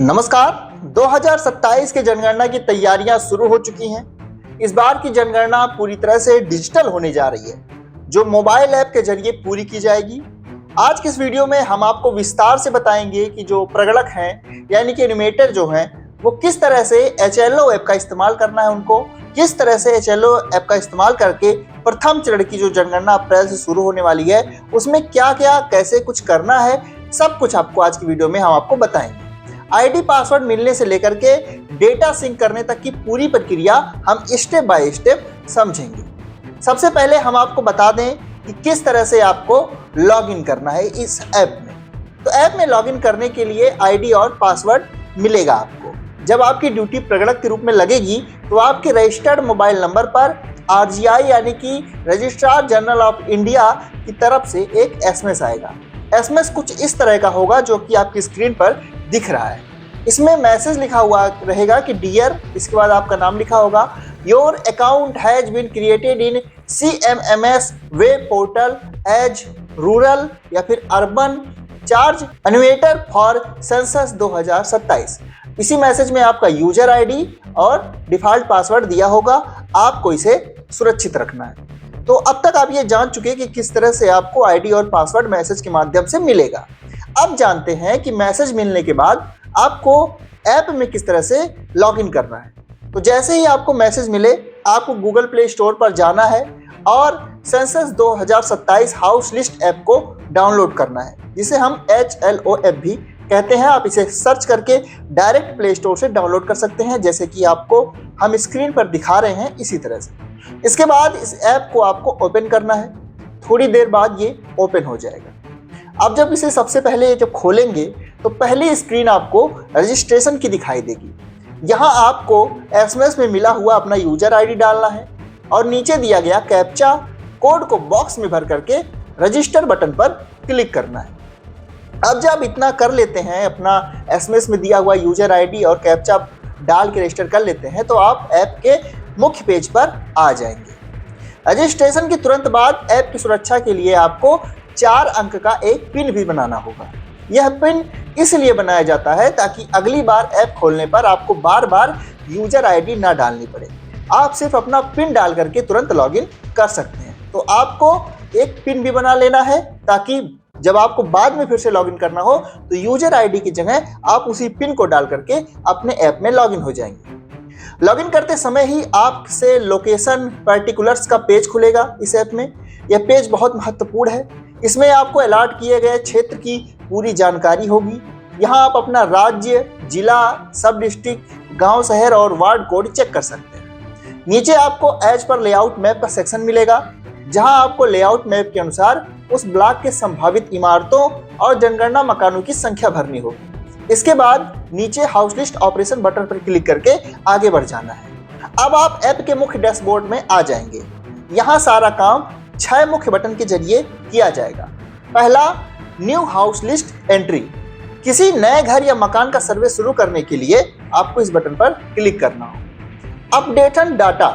नमस्कार। 2027 के जनगणना की तैयारियां शुरू हो चुकी हैं। इस बार की जनगणना पूरी तरह से डिजिटल होने जा रही है, जो मोबाइल ऐप के जरिए पूरी की जाएगी। आज के इस वीडियो में हम आपको विस्तार से बताएंगे कि जो प्रगणक हैं यानी कि एनिमेटर जो हैं वो किस तरह से HLO ऐप का इस्तेमाल करना है, उनको किस तरह से HLO ऐप का इस्तेमाल करके प्रथम चरण की जो जनगणना अप्रैल से शुरू होने वाली है उसमें क्या क्या कैसे कुछ करना है, सब कुछ आपको आज की वीडियो में हम आपको बताएंगे। आईडी पासवर्ड मिलने से लेकर के डेटा सिंक करने तक की पूरी प्रक्रिया हम स्टेप बाय स्टेप समझेंगे। सबसे पहले हम आपको बता दें कि किस तरह से आपको लॉगिन करना है इस ऐप में। तो ऐप में लॉगिन करने के लिए आईडी और पासवर्ड मिलेगा आपको। जब आपकी ड्यूटी प्रगणक के रूप में लगेगी तो आपके रजिस्टर्ड मोबाइल नंबर पर RGI यानी कि रजिस्ट्रार जनरल ऑफ इंडिया की तरफ से एक SMS आएगा। SMS कुछ इस तरह का होगा जो कि आपकी स्क्रीन पर दिख रहा है। इसमें मैसेज लिखा हुआ रहेगा कि डियर, इसके बाद आपका नाम लिखा होगा, your account has been created in CMMS web portal as rural या फिर urban charge enumerator for census 2027। इसी मैसेज में आपका यूजर आईडी और डिफॉल्ट पासवर्ड दिया होगा, आपको इसे सुरक्षित रखना है। तो अब तक आप ये जान चुके कि किस तरह से आपको आईडी और पासवर्ड मैसेज के माध्यम से मिलेगा। अब जानते हैं कि मैसेज मिलने के बाद आपको ऐप में किस तरह से लॉगिन करना है। तो जैसे ही आपको मैसेज मिले आपको गूगल प्ले स्टोर पर जाना है और सेंसस 2027 हाउस लिस्ट ऐप को डाउनलोड करना है, जिसे हम HLO ऐप भी कहते हैं। आप इसे सर्च करके डायरेक्ट प्ले स्टोर से डाउनलोड कर सकते हैं, जैसे कि आपको हम स्क्रीन पर दिखा रहे हैं इसी तरह से। इसके बाद इस ऐप को आपको ओपन करना है। थोड़ी देर बाद ये ओपन हो जाएगा। अब जब इसे सबसे पहले जब खोलेंगे तो पहली स्क्रीन आपको रजिस्ट्रेशन की दिखाई देगी। यहाँ आपको SMS में मिला हुआ अपना यूजर आईडी डालना है और नीचे दिया गया कैप्चा कोड को बॉक्स में भर करके रजिस्टर बटन पर क्लिक करना है। अब जब इतना कर लेते हैं, अपना SMS में दिया हुआ यूजर आईडी और कैप्चा डाल के रजिस्टर कर लेते हैं, तो आप ऐप के मुख्य पेज पर आ जाएंगे। रजिस्ट्रेशन के तुरंत बाद ऐप की सुरक्षा के लिए आपको 4 अंक का एक पिन भी बनाना होगा। यह पिन इसलिए बनाया जाता है ताकि अगली बार ऐप खोलने पर आपको बार बार यूजर आईडी ना डालनी पड़े। आप सिर्फ अपना पिन डाल करके तुरंत लॉगिन कर सकते हैं। तो आपको एक पिन भी बना लेना है ताकि जब आपको बाद में फिर से लॉगिन करना हो तो यूजर आईडी की जगह आप उसी पिन को डाल करके अपने ऐप में लॉगिन हो जाएंगे। लॉगिन करते समय ही आपसे लोकेशन पर्टिकुलर्स का पेज खुलेगा इस ऐप में। यह पेज बहुत महत्वपूर्ण है। इसमें आपको अलॉट किए गए क्षेत्र की पूरी जानकारी होगी। यहाँ आप अपना राज्य, जिला, सब डिस्ट्रिक्ट, गांव, शहर और वार्ड कोड चेक कर सकते हैं। नीचे आपको एज पर लेआउट मैप का सेक्शन मिलेगा, जहां आपको लेआउट मैप के अनुसार उस ब्लॉक के संभावित इमारतों और जनगणना मकानों की संख्या भरनी होगी। इसके बाद नीचे हाउस लिस्ट ऑपरेशन बटन पर क्लिक करके आगे बढ़ जाना है। अब आप ऐप के मुख्य डैशबोर्ड में आ जाएंगे। यहाँ सारा काम 6 मुख्य बटन के जरिए किया जाएगा। पहला, न्यू हाउस लिस्ट एंट्री। किसी नए घर या मकान का सर्वे शुरू करने के लिए आपको इस बटन पर क्लिक करना हो। अपडेशन डाटा,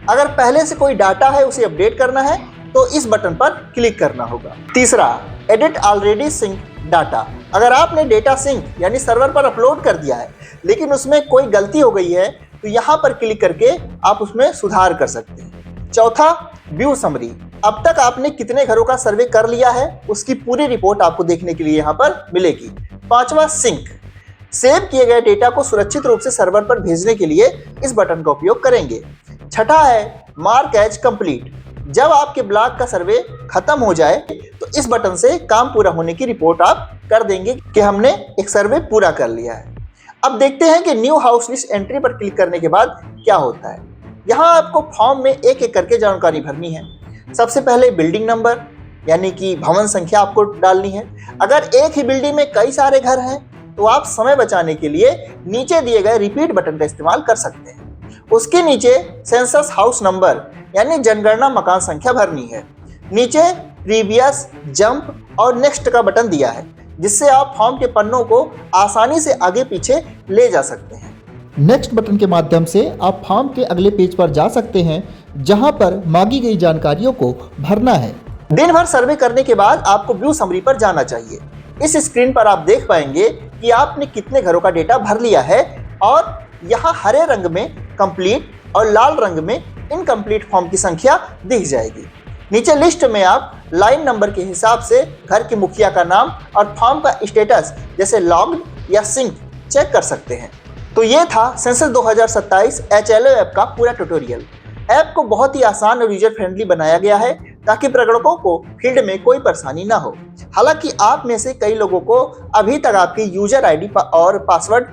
अगर पहले से कोई डाटा है उसे अपडेट करना है तो इस बटन पर क्लिक करना होगा। तीसरा, एडिट ऑलरेडी सिंक डाटा। अगर आपने डेटा सिंक यानी सर्वर पर अपलोड कर दिया है लेकिन उसमें कोई गलती हो गई है तो यहाँ पर क्लिक करके आप उसमें सुधार कर सकते हैं। चौथा, व्यू समरी। अब तक आपने कितने घरों का सर्वे कर लिया है उसकी पूरी रिपोर्ट आपको देखने के लिए यहाँ पर मिलेगी। पांचवा, सिंक। सेव किए गए डेटा को सुरक्षित रूप से सर्वर पर भेजने के लिए इस बटन का उपयोग करेंगे। छठा है, मार्क एज कंप्लीट। जब आपके ब्लॉक का सर्वे खत्म हो जाए तो इस बटन से काम पूरा होने की रिपोर्ट आप कर देंगे कि हमने एक सर्वे पूरा कर लिया है। अब देखते हैं कि न्यू हाउस लिस्ट एंट्री पर क्लिक करने के बाद क्या होता है। यहाँ आपको फॉर्म में एक एक करके जानकारी भरनी है। सबसे पहले बिल्डिंग नंबर यानी कि भवन संख्या आपको डालनी है। अगर एक ही बिल्डिंग में कई सारे घर हैं तो आप समय बचाने के लिए नीचे दिए गए रिपीट बटन का इस्तेमाल कर सकते हैं। उसके नीचे सेंसस हाउस नंबर यानी जनगणना मकान संख्या भरनी है। नीचे प्रीवियस, जंप और नेक्स्ट का बटन दिया है, जिससे आप फॉर्म के पन्नों को आसानी से आगे पीछे ले जा सकते हैं। नेक्स्ट बटन के माध्यम से आप फॉर्म के अगले पेज पर जा सकते हैं, जहां पर मांगी गई जानकारियों को भरना है। दिन भर सर्वे करने के बाद आपको व्यू समरी पर जाना चाहिए। इस स्क्रीन पर आप देख पाएंगे कि आपने कितने घरों का डेटा भर लिया है और यहाँ हरे रंग में कंप्लीट और लाल रंग में इनकम्प्लीट फॉर्म की संख्या दिख जाएगी। नीचे लिस्ट में आप लाइन नंबर के हिसाब से घर के मुखिया का नाम और फॉर्म का स्टेटस जैसे लॉग्ड या सिंक चेक कर सकते हैं। तो ये था सेंसस 2027 HLO ऐप का पूरा ट्यूटोरियल। ऐप को बहुत ही आसान और यूजर फ्रेंडली बनाया गया है ताकि प्रगणकों को फील्ड में कोई परेशानी ना हो। हालांकि आप में से कई लोगों को अभी तक आपकी यूजर आईडी और पासवर्ड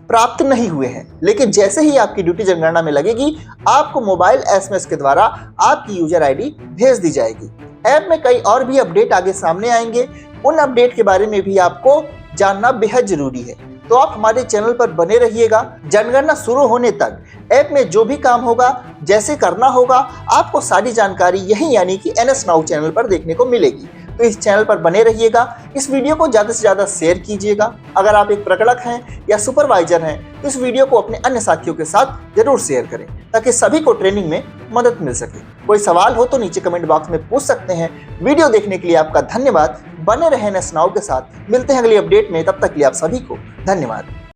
प्राप्त नहीं हुए हैं, लेकिन जैसे ही आपकी ड्यूटी जनगणना में लगेगी आपको मोबाइल SMS के द्वारा आपकी यूजर आईडी भेज दी जाएगी। ऐप में कई और भी अपडेट आगे सामने आएंगे, उन अपडेट के बारे में भी आपको जानना बेहद जरूरी है। तो आप हमारे चैनल पर बने रहिएगा। जनगणना शुरू होने तक ऐप में जो भी काम होगा, जैसे करना होगा, आपको सारी जानकारी यही यानी कि NS Now चैनल पर देखने को मिलेगी। तो इस चैनल पर बने रहिएगा। इस वीडियो को ज़्यादा से ज़्यादा शेयर कीजिएगा। अगर आप एक प्रकड़क हैं या सुपरवाइजर हैं तो इस वीडियो को अपने अन्य साथियों के साथ जरूर शेयर करें ताकि सभी को ट्रेनिंग में मदद मिल सके। कोई सवाल हो तो नीचे कमेंट बॉक्स में पूछ सकते हैं। वीडियो देखने के लिए आपका धन्यवाद। बने रहें NS Now के साथ। मिलते हैं अगली अपडेट में, तब तक के लिए आप सभी को धन्यवाद।